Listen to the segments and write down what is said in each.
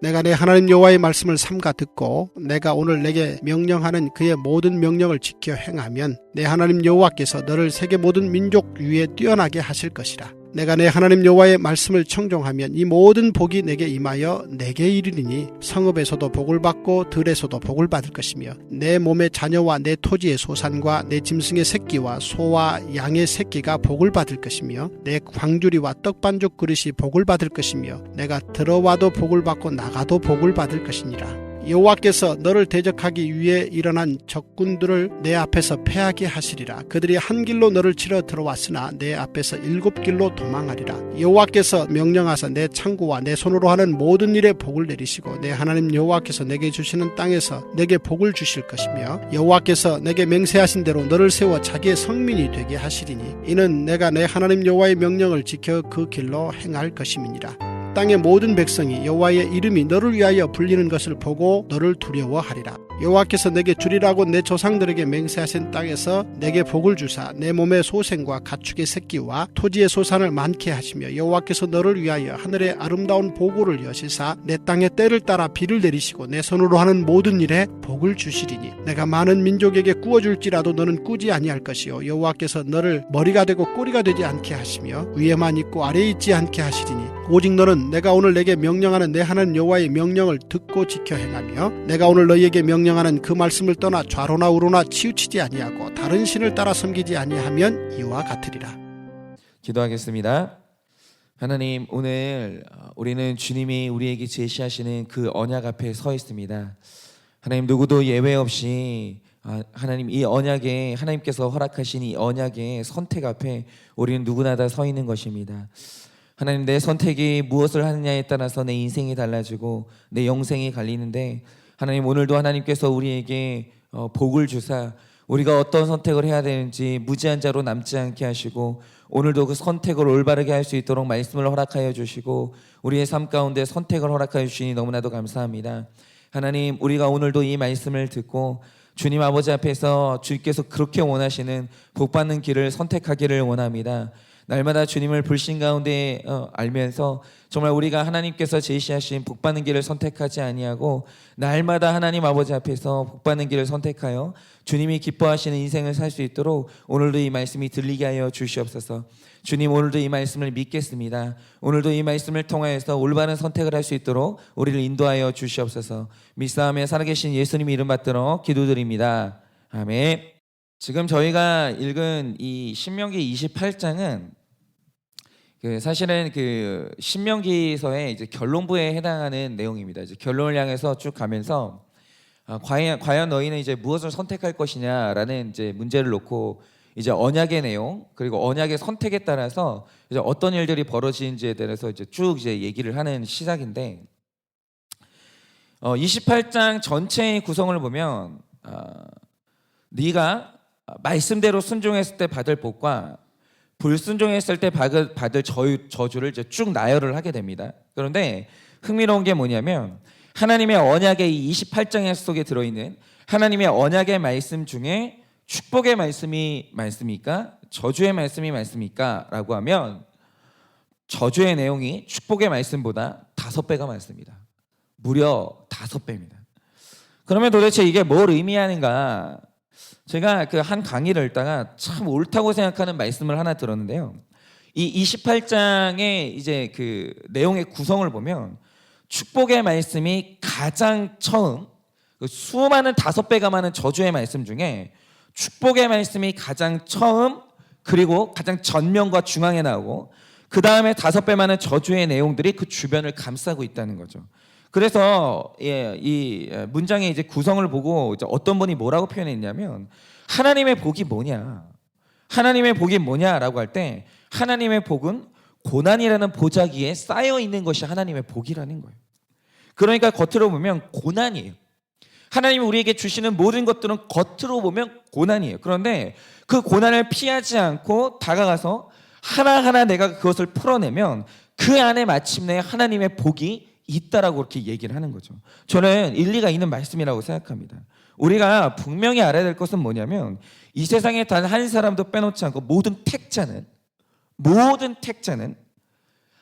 내가 내 하나님 여호와의 말씀을 삼가 듣고 내가 오늘 내게 명령하는 그의 모든 명령을 지켜 행하면 내 하나님 여호와께서 너를 세계 모든 민족 위에 뛰어나게 하실 것이라. 내가 내 하나님 여호와의 말씀을 청종하면 이 모든 복이 내게 임하여 내게 이르리니 성읍에서도 복을 받고 들에서도 복을 받을 것이며 내 몸의 자녀와 내 토지의 소산과 내 짐승의 새끼와 소와 양의 새끼가 복을 받을 것이며 내 광주리와 떡반죽 그릇이 복을 받을 것이며 내가 들어와도 복을 받고 나가도 복을 받을 것이니라. 여호와께서 너를 대적하기 위해 일어난 적군들을 내 앞에서 패하게 하시리라. 그들이 한 길로 너를 치러 들어왔으나 내 앞에서 7길로 도망하리라. 여호와께서 명령하사 내 창고와 내 손으로 하는 모든 일에 복을 내리시고 내 하나님 여호와께서 내게 주시는 땅에서 내게 복을 주실 것이며 여호와께서 내게 맹세하신 대로 너를 세워 자기의 성민이 되게 하시리니 이는 내가 내 하나님 여호와의 명령을 지켜 그 길로 행할 것임이니라. 땅의 모든 백성이 여호와의 이름이 너를 위하여 불리는 것을 보고 너를 두려워하리라. 여호와께서 내게 주리라고 내 조상들에게 맹세하신 땅에서 내게 복을 주사 내 몸의 소생과 가축의 새끼와 토지의 소산을 많게 하시며 여호와께서 너를 위하여 하늘의 아름다운 보고를 여시사 내 땅에 때를 따라 비를 내리시고 내 손으로 하는 모든 일에 복을 주시리니 내가 많은 민족에게 꾸어줄지라도 너는 꾸지 아니할 것이요 여호와께서 너를 머리가 되고 꼬리가 되지 않게 하시며 위에만 있고 아래에 있지 않게 하시리니 오직 너는 내가 오늘 내게 명령하는 내 하나님 여호와의 명령을 듣고 지켜 행하며 내가 오늘 너희에게 명령하는 그 말씀을 떠나 좌로나 우로나 치우치지 아니하고 다른 신을 따라 섬기지 아니하면 이와 같으리라. 기도하겠습니다. 하나님, 오늘 우리는 주님이 우리에게 제시하시는 그 언약 앞에 서 있습니다. 하나님, 누구도 예외 없이 하나님 이 언약에 하나님께서 허락하신 이 언약의 선택 앞에 우리는 누구나 다 서 있는 것입니다. 하나님, 내 선택이 무엇을 하느냐에 따라서 내 인생이 달라지고 내 영생이 갈리는데 하나님, 오늘도 하나님께서 우리에게 복을 주사 우리가 어떤 선택을 해야 되는지 무지한 자로 남지 않게 하시고 오늘도 그 선택을 올바르게 할 수 있도록 말씀을 허락하여 주시고 우리의 삶 가운데 선택을 허락하여 주시니 너무나도 감사합니다. 하나님, 우리가 오늘도 이 말씀을 듣고 주님 아버지 앞에서 주께서 그렇게 원하시는 복받는 길을 선택하기를 원합니다. 날마다 주님을 불신 가운데 알면서 정말 우리가 하나님께서 제시하신 복받는 길을 선택하지 아니하고 날마다 하나님 아버지 앞에서 복받는 길을 선택하여 주님이 기뻐하시는 인생을 살 수 있도록 오늘도 이 말씀이 들리게 하여 주시옵소서. 주님, 오늘도 이 말씀을 믿겠습니다. 오늘도 이 말씀을 통하여서 올바른 선택을 할 수 있도록 우리를 인도하여 주시옵소서. 믿사오며 살아계신 예수님 이름 받들어 기도드립니다. 아멘. 지금 저희가 읽은 이 신명기 28장은 사실은 그 신명기서의 이제 결론부에 해당하는 내용입니다. 이제 결론을 향해서 쭉 가면서 과연 너희는 이제 무엇을 선택할 것이냐라는 이제 문제를 놓고 이제 언약의 내용 그리고 언약의 선택에 따라서 이제 어떤 일들이 벌어지는지에 대해서 이제 쭉 이제 얘기를 하는 시작인데 28장 전체의 구성을 보면 네가 말씀대로 순종했을 때 받을 복과 불순종했을 때 받을 저주를 이제 쭉 나열을 하게 됩니다. 그런데 흥미로운 게 뭐냐면 하나님의 언약의 이 28장 속에 들어있는 하나님의 언약의 말씀 중에 축복의 말씀이 많습니까? 저주의 말씀이 많습니까? 라고 하면 저주의 내용이 축복의 말씀보다 5배가 많습니다. 무려 5배입니다. 그러면 도대체 이게 뭘 의미하는가? 제가 그 한 강의를 읽다가 참 옳다고 생각하는 말씀을 하나 들었는데요. 이 28장의 이제 그 내용의 구성을 보면 축복의 말씀이 가장 처음 그 수많은 5배가 많은 저주의 말씀 중에 축복의 말씀이 가장 처음 그리고 가장 전면과 중앙에 나오고 그 다음에 5배 많은 저주의 내용들이 그 주변을 감싸고 있다는 거죠. 그래서 이 문장의 이제 구성을 보고 이제 어떤 분이 뭐라고 표현했냐면 하나님의 복이 뭐냐? 하나님의 복이 뭐냐라고 할 때 하나님의 복은 고난이라는 보자기에 쌓여 있는 것이 하나님의 복이라는 거예요. 그러니까 겉으로 보면 고난이에요. 하나님이 우리에게 주시는 모든 것들은 겉으로 보면 고난이에요. 그런데 그 고난을 피하지 않고 다가가서 하나하나 내가 그것을 풀어내면 그 안에 마침내 하나님의 복이 있다라고 그렇게 얘기를 하는 거죠. 저는 일리가 있는 말씀이라고 생각합니다. 우리가 분명히 알아야 될 것은 뭐냐면 이 세상에 단 한 사람도 빼놓지 않고 모든 택자는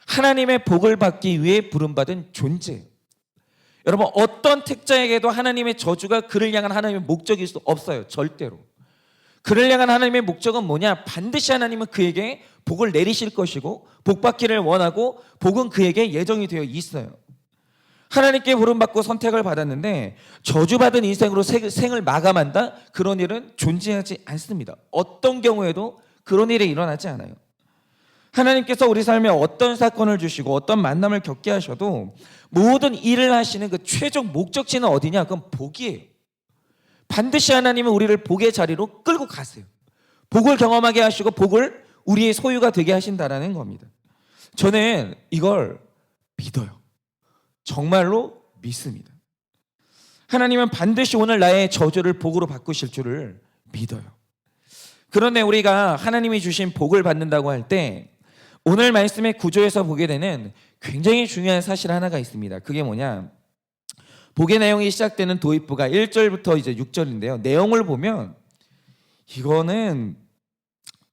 하나님의 복을 받기 위해 부름받은 존재예요. 여러분, 어떤 특자에게도 하나님의 저주가 그를 향한 하나님의 목적일 수 없어요. 절대로. 그를 향한 하나님의 목적은 뭐냐? 반드시 하나님은 그에게 복을 내리실 것이고 복받기를 원하고 복은 그에게 예정이 되어 있어요. 하나님께 부름받고 선택을 받았는데 저주받은 인생으로 생을 마감한다? 그런 일은 존재하지 않습니다. 어떤 경우에도 그런 일이 일어나지 않아요. 하나님께서 우리 삶에 어떤 사건을 주시고 어떤 만남을 겪게 하셔도 모든 일을 하시는 그 최종 목적지는 어디냐? 그건 복이에요. 반드시 하나님은 우리를 복의 자리로 끌고 가세요. 복을 경험하게 하시고 복을 우리의 소유가 되게 하신다라는 겁니다. 저는 이걸 믿어요. 정말로 믿습니다. 하나님은 반드시 오늘 나의 저주를 복으로 바꾸실 줄을 믿어요. 그런데 우리가 하나님이 주신 복을 받는다고 할 때 오늘 말씀의 구조에서 보게 되는 굉장히 중요한 사실 하나가 있습니다. 그게 뭐냐? 복의 내용이 시작되는 도입부가 1절부터 이제 6절인데요. 내용을 보면 이거는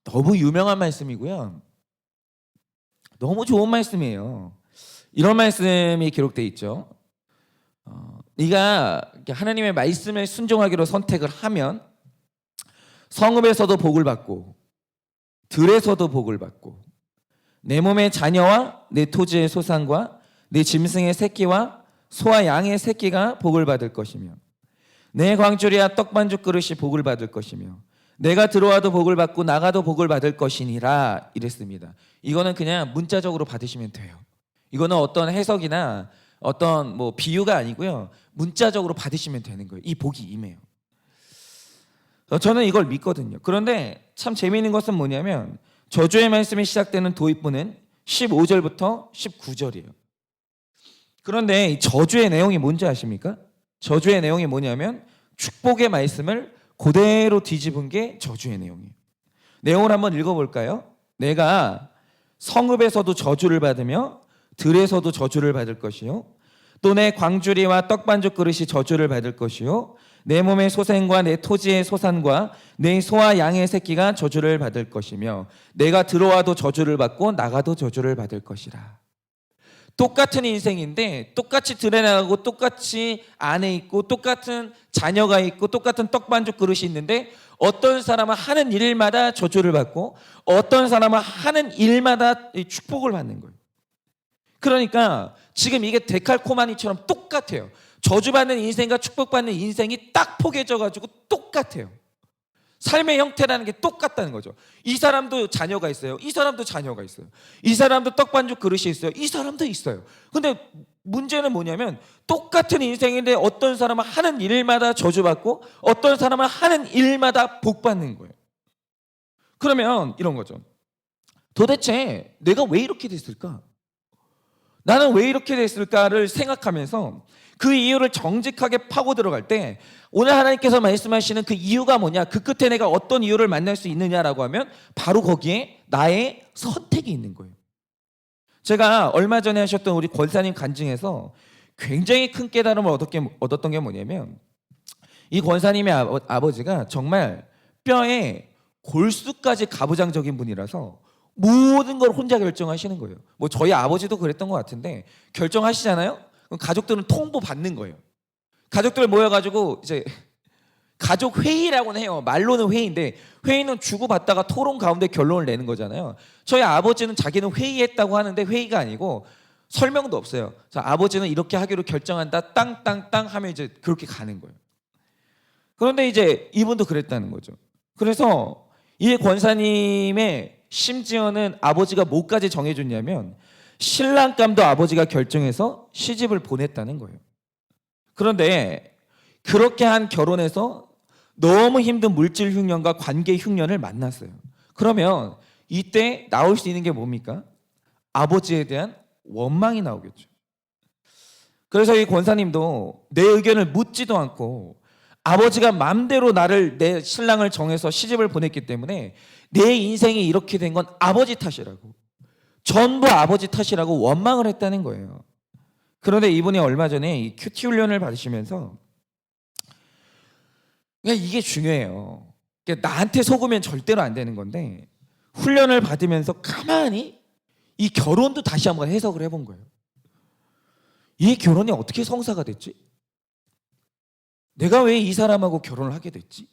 너무 유명한 말씀이고요. 너무 좋은 말씀이에요. 이런 말씀이 기록되어 있죠. 네가 하나님의 말씀에 순종하기로 선택을 하면 성읍에서도 복을 받고 들에서도 복을 받고 내 몸의 자녀와 내 토지의 소산과 내 짐승의 새끼와 소와 양의 새끼가 복을 받을 것이며 내 광주리와 떡반죽 그릇이 복을 받을 것이며 내가 들어와도 복을 받고 나가도 복을 받을 것이니라 이랬습니다. 이거는 그냥 문자적으로 받으시면 돼요. 이거는 어떤 해석이나 어떤 뭐 비유가 아니고요. 문자적으로 받으시면 되는 거예요. 이 복이 임해요. 저는 이걸 믿거든요. 그런데 참 재미있는 것은 뭐냐면 저주의 말씀이 시작되는 도입부는 15절부터 19절이에요. 그런데 이 저주의 내용이 뭔지 아십니까? 저주의 내용이 뭐냐면 축복의 말씀을 그대로 뒤집은 게 저주의 내용이에요. 내용을 한번 읽어볼까요? 내가 성읍에서도 저주를 받으며 들에서도 저주를 받을 것이요 또 내 광주리와 떡반죽 그릇이 저주를 받을 것이요 내 몸의 소생과 내 토지의 소산과 내 소와 양의 새끼가 저주를 받을 것이며 내가 들어와도 저주를 받고 나가도 저주를 받을 것이라. 똑같은 인생인데 똑같이 들에 나가고 똑같이 안에 있고 똑같은 자녀가 있고 똑같은 떡반죽 그릇이 있는데 어떤 사람은 하는 일마다 저주를 받고 어떤 사람은 하는 일마다 축복을 받는 거예요. 그러니까 지금 이게 데칼코마니처럼 똑같아요. 저주받는 인생과 축복받는 인생이 딱 포개져가지고 똑같아요. 삶의 형태라는 게 똑같다는 거죠. 이 사람도 자녀가 있어요. 이 사람도 자녀가 있어요. 이 사람도 떡반죽 그릇이 있어요. 이 사람도 있어요. 근데 문제는 뭐냐면 똑같은 인생인데 어떤 사람은 하는 일마다 저주받고 어떤 사람은 하는 일마다 복받는 거예요. 그러면 이런 거죠. 도대체 내가 왜 이렇게 됐을까? 나는 왜 이렇게 됐을까를 생각하면서 그 이유를 정직하게 파고 들어갈 때 오늘 하나님께서 말씀하시는 그 이유가 뭐냐, 그 끝에 내가 어떤 이유를 만날 수 있느냐라고 하면 바로 거기에 나의 선택이 있는 거예요. 제가 얼마 전에 하셨던 우리 권사님 간증에서 굉장히 큰 깨달음을 얻었던 게 뭐냐면 이 권사님의 아버지가 정말 뼈에 골수까지 가부장적인 분이라서 모든 걸 혼자 결정하시는 거예요. 뭐 저희 아버지도 그랬던 것 같은데 결정하시잖아요. 그럼 가족들은 통보 받는 거예요. 가족들 모여가지고 이제 가족 회의라고는 해요. 말로는 회의인데 회의는 주고받다가 토론 가운데 결론을 내는 거잖아요. 저희 아버지는 자기는 회의했다고 하는데 회의가 아니고 설명도 없어요. 자, 아버지는 이렇게 하기로 결정한다. 땅땅땅 하면 이제 그렇게 가는 거예요. 그런데 이제 이분도 그랬다는 거죠. 그래서 이 권사님의 심지어는 아버지가 뭐까지 정해줬냐면 신랑감도 아버지가 결정해서 시집을 보냈다는 거예요. 그런데 그렇게 한 결혼에서 너무 힘든 물질 흉년과 관계 흉년을 만났어요. 그러면 이때 나올 수 있는 게 뭡니까? 아버지에 대한 원망이 나오겠죠. 그래서 이 권사님도 내 의견을 묻지도 않고 아버지가 마음대로 내 신랑을 정해서 시집을 보냈기 때문에 내 인생이 이렇게 된 건 아버지 탓이라고, 전부 아버지 탓이라고 원망을 했다는 거예요. 그런데 이분이 얼마 전에 이 큐티 훈련을 받으시면서 이게 중요해요. 나한테 속으면 절대로 안 되는 건데 훈련을 받으면서 가만히 이 결혼도 다시 한번 해석을 해본 거예요. 이 결혼이 어떻게 성사가 됐지? 내가 왜 이 사람하고 결혼을 하게 됐지?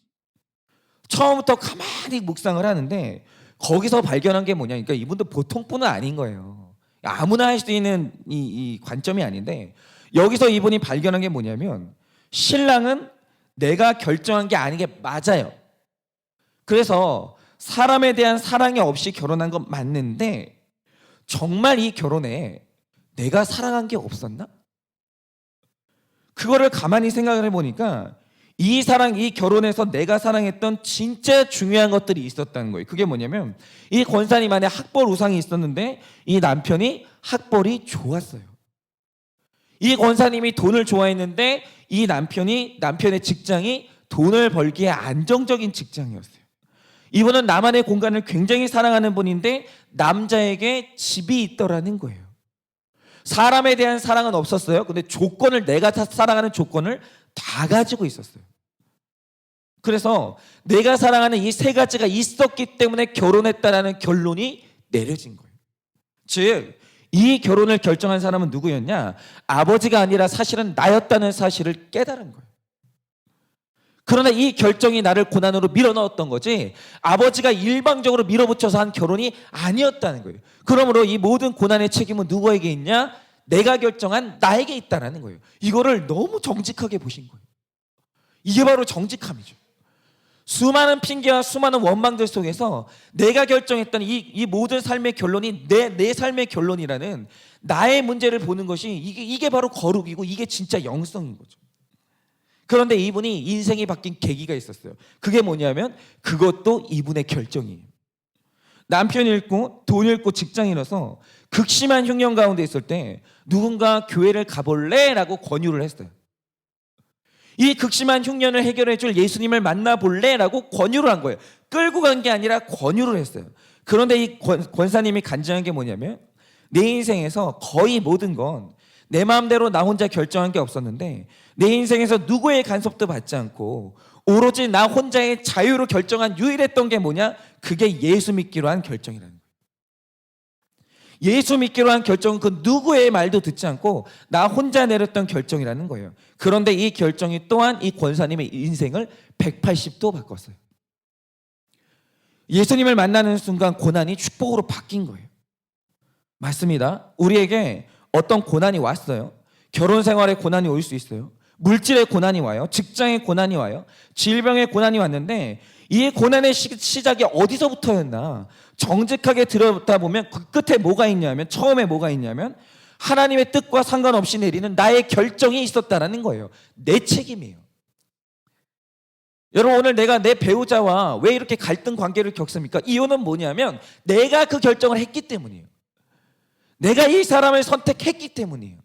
처음부터 가만히 묵상을 하는데 거기서 발견한 게 뭐냐, 그러니까 이분도 보통 분은 아닌 거예요. 아무나 할 수 있는 이 관점이 아닌데, 여기서 이분이 발견한 게 뭐냐면, 신랑은 내가 결정한 게 아닌 게 맞아요. 그래서 사람에 대한 사랑이 없이 결혼한 건 맞는데, 정말 이 결혼에 내가 사랑한 게 없었나? 그거를 가만히 생각을 해보니까 이 결혼에서 내가 사랑했던 진짜 중요한 것들이 있었다는 거예요. 그게 뭐냐면, 이 권사님 안에 학벌 우상이 있었는데 이 남편이 학벌이 좋았어요. 이 권사님이 돈을 좋아했는데 이 남편의 직장이 돈을 벌기에 안정적인 직장이었어요. 이분은 나만의 공간을 굉장히 사랑하는 분인데 남자에게 집이 있더라는 거예요. 사람에 대한 사랑은 없었어요. 근데 내가 사랑하는 조건을 다 가지고 있었어요. 그래서 내가 사랑하는 이 세 가지가 있었기 때문에 결혼했다라는 결론이 내려진 거예요. 즉, 이 결혼을 결정한 사람은 누구였냐? 아버지가 아니라 사실은 나였다는 사실을 깨달은 거예요. 그러나 이 결정이 나를 고난으로 밀어넣었던 거지, 아버지가 일방적으로 밀어붙여서 한 결혼이 아니었다는 거예요. 그러므로 이 모든 고난의 책임은 누구에게 있냐? 내가 결정한 나에게 있다는 거예요. 이거를 너무 정직하게 보신 거예요. 이게 바로 정직함이죠. 수많은 핑계와 수많은 원망들 속에서 내가 결정했던 이 모든 삶의 결론이 내 삶의 결론이라는 나의 문제를 보는 것이 이게 바로 거룩이고 이게 진짜 영성인 거죠. 그런데 이분이 인생이 바뀐 계기가 있었어요. 그게 뭐냐면 그것도 이분의 결정이에요. 남편 잃고 돈 잃고 직장 잃어서 극심한 흉년 가운데 있을 때 누군가 교회를 가볼래? 라고 권유를 했어요. 이 극심한 흉년을 해결해 줄 예수님을 만나볼래? 라고 권유를 한 거예요. 끌고 간 게 아니라 권유를 했어요. 그런데 이 권사님이 간증한 게 뭐냐면, 내 인생에서 거의 모든 건 내 마음대로 나 혼자 결정한 게 없었는데 내 인생에서 누구의 간섭도 받지 않고 오로지 나 혼자의 자유로 결정한 유일했던 게 뭐냐? 그게 예수 믿기로 한 결정이라는 거예요. 예수 믿기로 한 결정은 그 누구의 말도 듣지 않고 나 혼자 내렸던 결정이라는 거예요. 그런데 이 결정이 또한 이 권사님의 인생을 180도 바꿨어요. 예수님을 만나는 순간 고난이 축복으로 바뀐 거예요. 맞습니다. 우리에게 어떤 고난이 왔어요. 결혼 생활에 고난이 올 수 있어요. 물질의 고난이 와요. 직장의 고난이 와요. 질병의 고난이 왔는데 이 고난의 시작이 어디서부터였나? 정직하게 들여다보면 그 끝에 뭐가 있냐면, 처음에 뭐가 있냐면 하나님의 뜻과 상관없이 내리는 나의 결정이 있었다라는 거예요. 내 책임이에요. 여러분, 오늘 내가 내 배우자와 왜 이렇게 갈등 관계를 겪습니까? 이유는 뭐냐면 내가 그 결정을 했기 때문이에요. 내가 이 사람을 선택했기 때문이에요.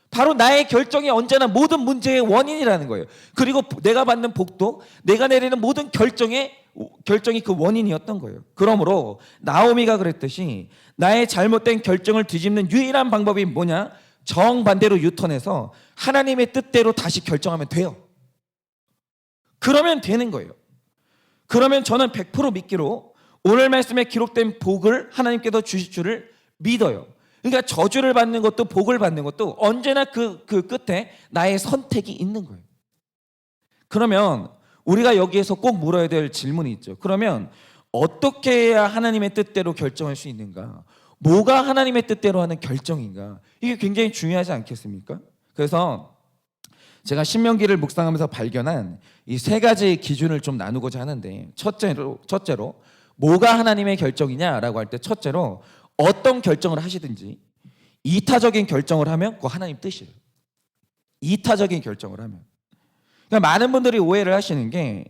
바로 나의 결정이 언제나 모든 문제의 원인이라는 거예요. 그리고 내가 받는 복도, 내가 내리는 모든 결정이 그 원인이었던 거예요. 그러므로 나오미가 그랬듯이 나의 잘못된 결정을 뒤집는 유일한 방법이 뭐냐? 정반대로 유턴해서 하나님의 뜻대로 다시 결정하면 돼요. 그러면 되는 거예요. 그러면 저는 100% 믿기로 오늘 말씀에 기록된 복을 하나님께서 주실 줄을 믿어요. 그러니까 저주를 받는 것도 복을 받는 것도 언제나 그 끝에 나의 선택이 있는 거예요. 그러면 우리가 여기에서 꼭 물어야 될 질문이 있죠. 그러면 어떻게 해야 하나님의 뜻대로 결정할 수 있는가? 뭐가 하나님의 뜻대로 하는 결정인가? 이게 굉장히 중요하지 않겠습니까? 그래서 제가 신명기를 묵상하면서 발견한 이 세 가지 기준을 좀 나누고자 하는데, 첫째로 뭐가 하나님의 결정이냐라고 할 때 첫째로 어떤 결정을 하시든지 이타적인 결정을 하면 그거 하나님 뜻이에요. 이타적인 결정을 하면. 그러니까 많은 분들이 오해를 하시는 게,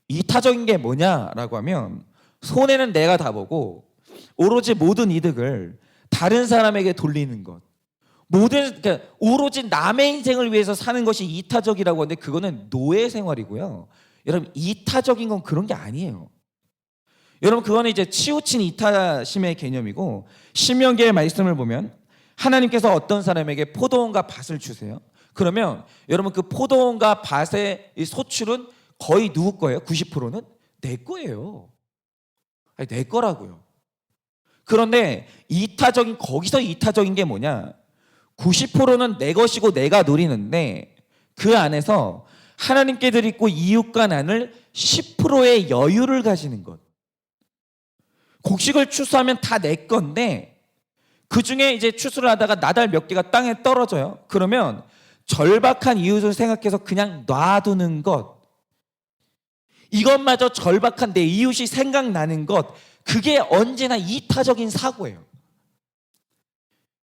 이타적인 게 뭐냐라고 하면 손해는 내가 다 보고 오로지 모든 이득을 다른 사람에게 돌리는 것, 그러니까 오로지 남의 인생을 위해서 사는 것이 이타적이라고 하는데 그거는 노예 생활이고요. 여러분, 이타적인 건 그런 게 아니에요. 여러분, 그거는 이제 치우친 이타심의 개념이고, 신명기의 말씀을 보면 하나님께서 어떤 사람에게 포도원과 밭을 주세요. 그러면 여러분, 그 포도원과 밭의 소출은 거의 누구 거예요? 90%는 내 거예요. 아니, 내 거라고요. 그런데 거기서 이타적인 게 뭐냐? 90%는 내 것이고 내가 누리는데 그 안에서 하나님께 드리고 이웃과 나눌 10%의 여유를 가지는 것. 곡식을 추수하면 다 내 건데 그 중에 이제 추수를 하다가 나달 몇 개가 땅에 떨어져요. 그러면 절박한 이웃을 생각해서 그냥 놔두는 것. 이것마저 절박한 내 이웃이 생각나는 것. 그게 언제나 이타적인 사고예요.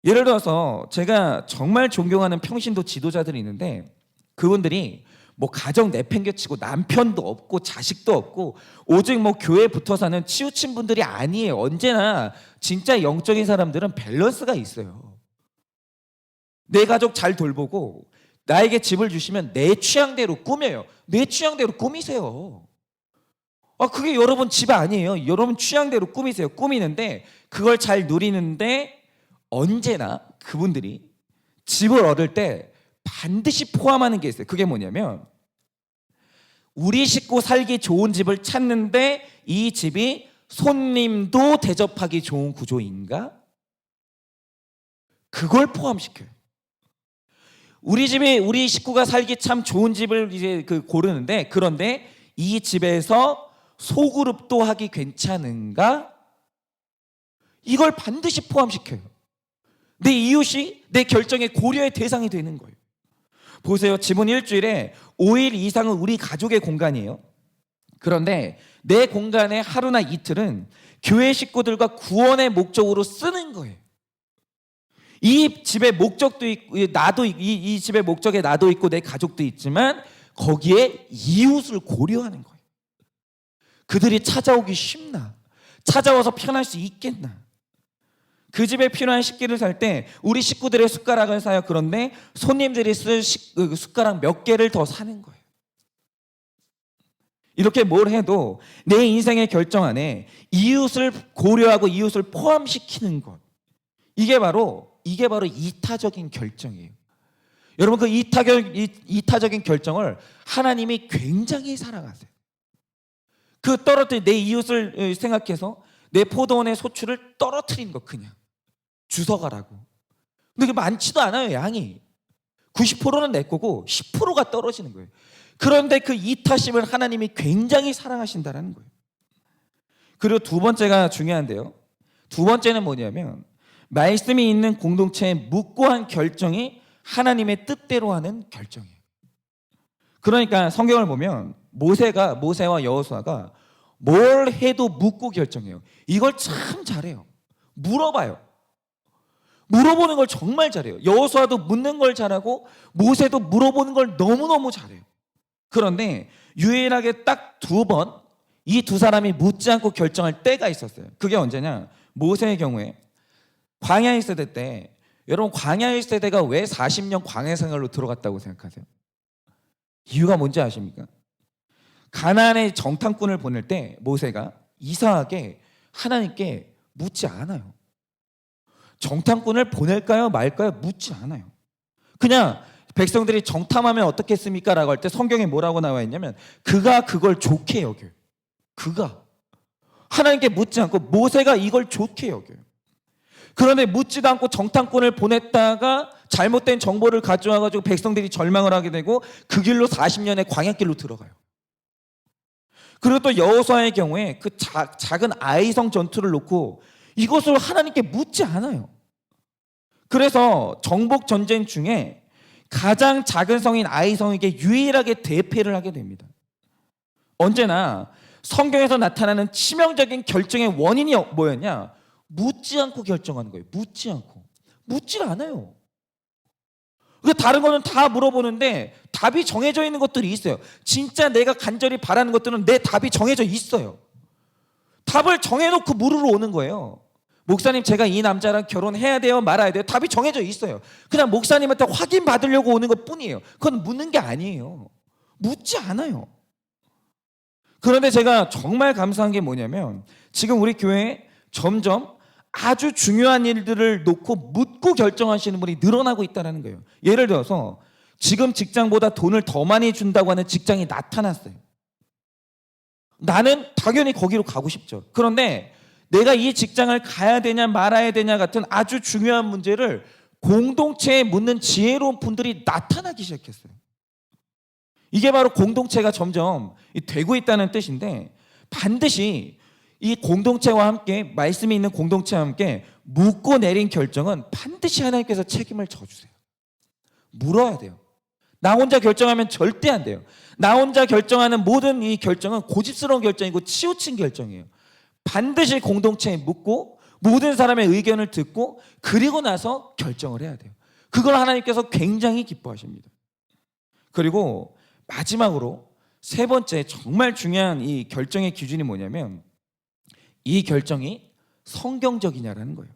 예를 들어서 제가 정말 존경하는 평신도 지도자들이 있는데 그분들이 뭐 가정 내팽개치고 남편도 없고 자식도 없고 오직 뭐 교회에 붙어 사는 치우친 분들이 아니에요. 언제나 진짜 영적인 사람들은 밸런스가 있어요. 내 가족 잘 돌보고 나에게 집을 주시면 내 취향대로 꾸며요. 내 취향대로 꾸미세요. 그게 여러분 집 아니에요. 여러분 취향대로 꾸미세요. 꾸미는데 그걸 잘 누리는데 언제나 그분들이 집을 얻을 때 반드시 포함하는 게 있어요. 그게 뭐냐면 우리 식구 살기 좋은 집을 찾는데 이 집이 손님도 대접하기 좋은 구조인가? 그걸 포함시켜요. 우리 식구가 살기 참 좋은 집을 이제 고르는데 그런데 이 집에서 소그룹도 하기 괜찮은가? 이걸 반드시 포함시켜요. 내 이웃이 내 결정의 고려의 대상이 되는 거예요. 보세요. 집은 일주일에 5일 이상은 우리 가족의 공간이에요. 그런데 내 공간의 하루나 이틀은 교회 식구들과 구원의 목적으로 쓰는 거예요. 이 집의 목적도 있고 나도 이 집의 목적에 나도 있고 내 가족도 있지만 거기에 이웃을 고려하는 거예요. 그들이 찾아오기 쉽나? 찾아와서 편할 수 있겠나? 그 집에 필요한 식기를 살 때 우리 식구들의 숟가락을 사요. 그런데 손님들이 쓸 숟가락 몇 개를 더 사는 거예요. 이렇게 뭘 해도 내 인생의 결정 안에 이웃을 고려하고 이웃을 포함시키는 것. 이게 바로 이타적인 결정이에요. 여러분 그 이타적인 결정을 하나님이 굉장히 사랑하세요. 그 떨어뜨린 내 이웃을 생각해서 내 포도원의 소출을 떨어뜨린 거 그냥 주워가라고. 근데 그게 많지도 않아요. 양이 90%는 내 거고 10%가 떨어지는 거예요. 그런데 그 이타심을 하나님이 굉장히 사랑하신다는 거예요. 그리고 두 번째가 중요한데요. 두 번째는 뭐냐면 말씀이 있는 공동체의 묵고한 결정이 하나님의 뜻대로 하는 결정이에요. 그러니까 성경을 보면 모세와 여호수아가 뭘 해도 묻고 결정해요. 이걸 참 잘해요. 물어봐요. 물어보는 걸 정말 잘해요. 여호수아도 묻는 걸 잘하고 모세도 물어보는 걸 너무너무 잘해요. 그런데 유일하게 딱 두 번 이 두 사람이 묻지 않고 결정할 때가 있었어요. 그게 언제냐? 모세의 경우에 광야의 세대 때, 여러분 광야의 세대가 왜 40년 광야 생활로 들어갔다고 생각하세요? 이유가 뭔지 아십니까? 가나안에 정탐꾼을 보낼 때 모세가 이상하게 하나님께 묻지 않아요. 정탐꾼을 보낼까요 말까요? 묻지 않아요. 그냥 백성들이 정탐하면 어떻겠습니까? 라고 할 때 성경에 뭐라고 나와 있냐면 그가 그걸 좋게 여겨요. 그가 하나님께 묻지 않고 모세가 이걸 좋게 여겨요. 그런데 묻지도 않고 정탐꾼을 보냈다가 잘못된 정보를 가져와가지고 백성들이 절망을 하게 되고 그 길로 40년의 광야길로 들어가요. 그리고 또 여호수아의 경우에 그 작은 아이성 전투를 놓고 이것을 하나님께 묻지 않아요. 그래서 정복 전쟁 중에 가장 작은 성인 아이성에게 유일하게 대패를 하게 됩니다. 언제나 성경에서 나타나는 치명적인 결정의 원인이 뭐였냐? 묻지 않고 결정하는 거예요. 묻지 않아요. 다른 거는 다 물어보는데 답이 정해져 있는 것들이 있어요. 진짜 내가 간절히 바라는 것들은 내 답이 정해져 있어요. 답을 정해놓고 물으러 오는 거예요. 목사님 제가 이 남자랑 결혼해야 돼요? 말아야 돼요? 답이 정해져 있어요. 그냥 목사님한테 확인 받으려고 오는 것 뿐이에요. 그건 묻는 게 아니에요. 묻지 않아요. 그런데 제가 정말 감사한 게 뭐냐면 지금 우리 교회에 점점 아주 중요한 일들을 놓고 묻고 결정하시는 분이 늘어나고 있다는 거예요. 예를 들어서 지금 직장보다 돈을 더 많이 준다고 하는 직장이 나타났어요. 나는 당연히 거기로 가고 싶죠. 그런데 내가 이 직장을 가야 되냐 말아야 되냐 같은 아주 중요한 문제를 공동체에 묻는 지혜로운 분들이 나타나기 시작했어요. 이게 바로 공동체가 점점 되고 있다는 뜻인데, 반드시 이 공동체와 함께, 말씀이 있는 공동체와 함께 묻고 내린 결정은 반드시 하나님께서 책임을 져주세요. 물어야 돼요. 나 혼자 결정하면 절대 안 돼요. 나 혼자 결정하는 모든 이 결정은 고집스러운 결정이고 치우친 결정이에요. 반드시 공동체에 묻고 모든 사람의 의견을 듣고 그리고 나서 결정을 해야 돼요. 그걸 하나님께서 굉장히 기뻐하십니다. 그리고 마지막으로 세 번째 정말 중요한 이 결정의 기준이 뭐냐면, 이 결정이 성경적이냐라는 거예요.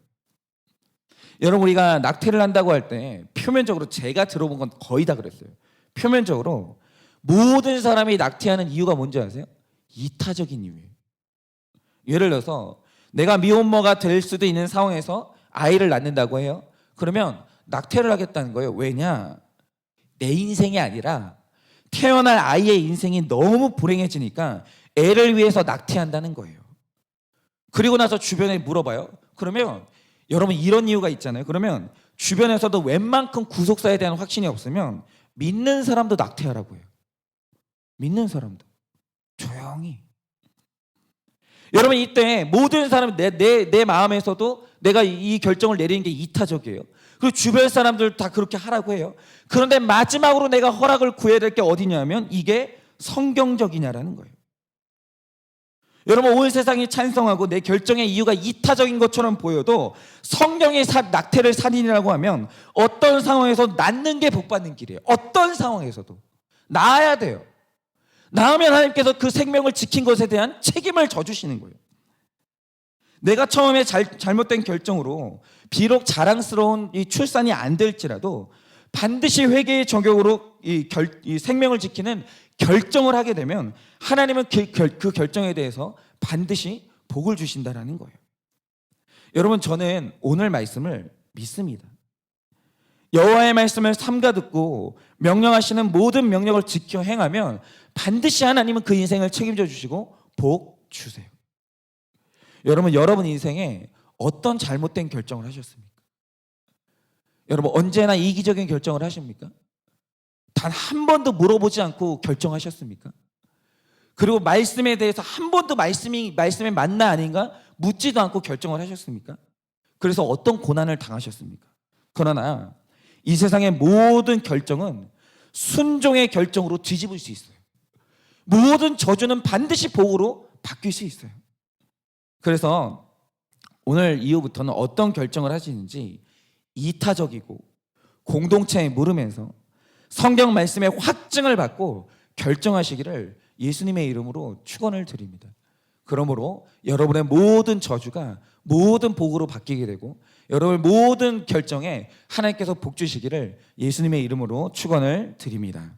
여러분, 우리가 낙태를 한다고 할 때 표면적으로, 제가 들어본 건 거의 다 그랬어요. 표면적으로 모든 사람이 낙태하는 이유가 뭔지 아세요? 이타적인 이유예요. 예를 들어서 내가 미혼모가 될 수도 있는 상황에서 아이를 낳는다고 해요. 그러면 낙태를 하겠다는 거예요. 왜냐? 내 인생이 아니라 태어날 아이의 인생이 너무 불행해지니까 애를 위해서 낙태한다는 거예요. 그리고 나서 주변에 물어봐요. 그러면 여러분, 이런 이유가 있잖아요. 그러면 주변에서도 웬만큼 구속사에 대한 확신이 없으면 믿는 사람도 낙태하라고 해요. 믿는 사람도 조용히. 여러분, 이때 모든 사람, 내 마음에서도 내가 이 결정을 내리는 게 이타적이에요. 그리고 주변 사람들 다 그렇게 하라고 해요. 그런데 마지막으로 내가 허락을 구해야 될 게 어디냐면, 이게 성경적이냐라는 거예요. 여러분, 온 세상이 찬성하고 내 결정의 이유가 이타적인 것처럼 보여도 성경이 낙태를 살인이라고 하면 어떤 상황에서 낳는 게 복받는 길이에요. 어떤 상황에서도 낳아야 돼요. 낳으면 하나님께서 그 생명을 지킨 것에 대한 책임을 져주시는 거예요. 내가 처음에 잘못된 결정으로 비록 자랑스러운 이 출산이 안 될지라도 반드시 회개의 저격으로 이 생명을 지키는 결정을 하게 되면 하나님은 그 결정에 대해서 반드시 복을 주신다라는 거예요. 여러분, 저는 오늘 말씀을 믿습니다. 여호와의 말씀을 삼가 듣고 명령하시는 모든 명령을 지켜 행하면 반드시 하나님은 그 인생을 책임져 주시고 복 주세요. 여러분 인생에 어떤 잘못된 결정을 하셨습니까? 여러분, 언제나 이기적인 결정을 하십니까? 단 한 번도 물어보지 않고 결정하셨습니까? 그리고 말씀에 대해서 한 번도 말씀에 맞나 아닌가 묻지도 않고 결정을 하셨습니까? 그래서 어떤 고난을 당하셨습니까? 그러나 이 세상의 모든 결정은 순종의 결정으로 뒤집을 수 있어요. 모든 저주는 반드시 복으로 바뀔 수 있어요. 그래서 오늘 이후부터는 어떤 결정을 하시는지 이타적이고 공동체에 물으면서 성경 말씀의 확증을 받고 결정하시기를 예수님의 이름으로 축원을 드립니다. 그러므로 여러분의 모든 저주가 모든 복으로 바뀌게 되고 여러분의 모든 결정에 하나님께서 복 주시기를 예수님의 이름으로 축원을 드립니다.